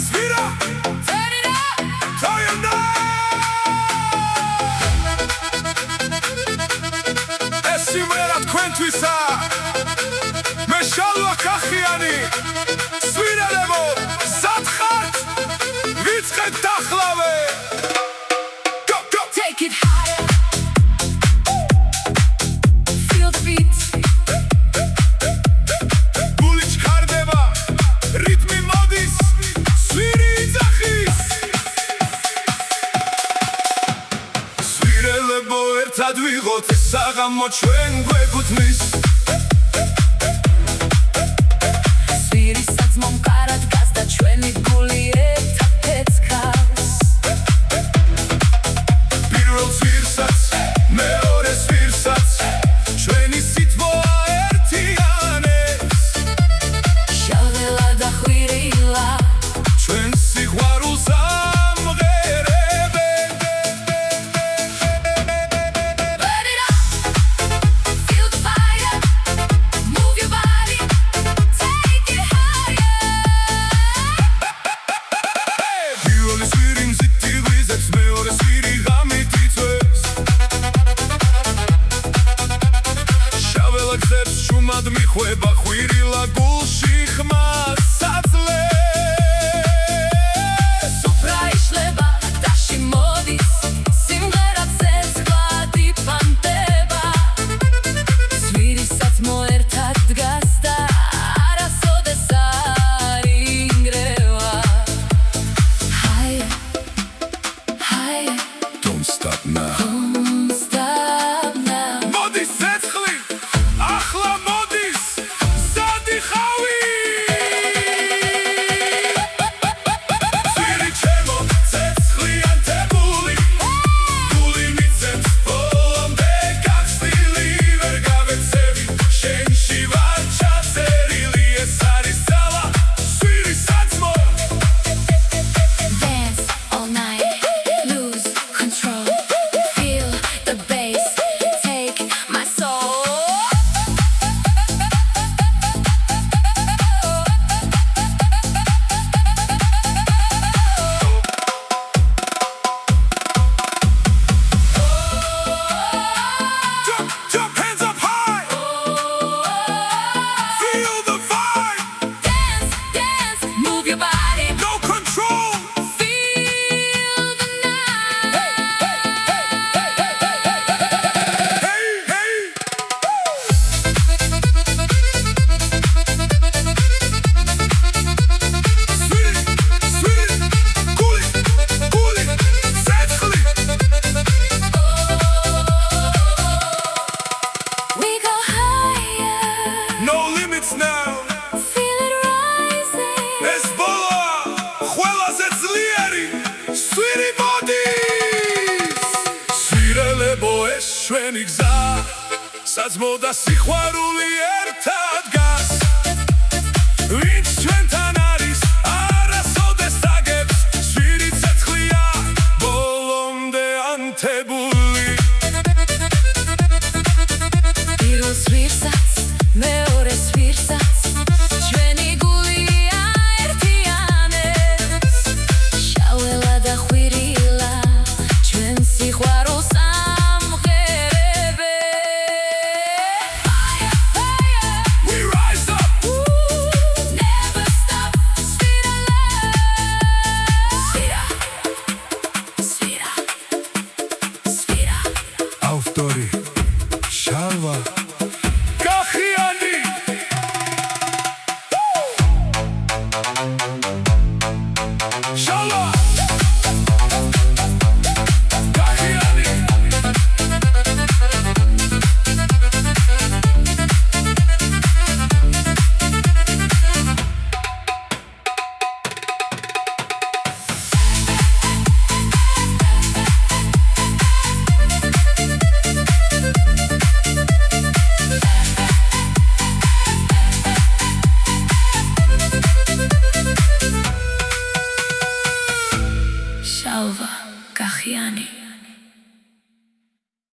Svira, turn it up, turn it up. Esimera tquentvisa, me shalva kachiani. Svira lebo, satchat, vitzchet tachlave. Go, go, Take it higher. Feel the beat. Gulich kardeva, ritmi modis, sviri itzachis. Svira lebo ertad vigot, sagamo ჩვენ გვეკუთვნის. Sviriსაც მომკარად გას და ჩვენი გული ერთად ფეცქავს. პირველ სვირსაც, მეორე სვირსაც, ჩვენი სითბოა ერთიანებს. შაველა და ხვირილა, ჩვენ სიყვარულს ამღერებენ. Burn it up. Feel the fire. Move your body. Take it higher. პირველი სვირი მზითი ღვიძებს, მეორე სვირი ღამით იწვევს. შაველა გზებს შუმად მიხვება, ხვირილა გულში ხმას აძლევს. Სუფრა იშლება, ტაში მოდის, სიმღერაც ცეცხლად იფანტება. სვირისაც მოერთად დგას და არასოდეს არ ინგრევა. Higher, higher, Don't stop now. don't stop now. მოდის ცეცხლი, ახლა მოდის სადი ხავი. სვირი ჩემო, ცეცხლი ანთებული, გული მიცემს ბოლომდე გახსნილი. ვერ გავეცევი, შენში ვარ ჩაწერილი. ეს არის ძალა, სვირისაცმო. Dance all night, lose control. Feel the bass, take my soul. Jump, jump, hands up high. Feel the vibe, Dance, dance, move your body. no control. Feel the night. Hey, hey. Sviri, sviri, guli, guli, ცეცხლი. We go higher. No limits now. Feel it rising. ეს ბოლა ყველაზე ძლიერი სვირი მოდის. სვირელებო ეს ჩვენი გზა, საძმო და სიყვარული ერთად გას. ვინც ჩვენთან არის, არასოდეს დაგებს. სვირი ცეცხლია, ბოლომდე ანთებული. პირველ სვირსაც, მეორე სვირსაც, ჩვენი გულია ერთიანებს. შაველა და ხვირილა, ჩვენ სიყვარულს ამღერებენ. Fire, fire, We rise up. never stop. Svira love. Svira, svira, svira. Autori, Shalva.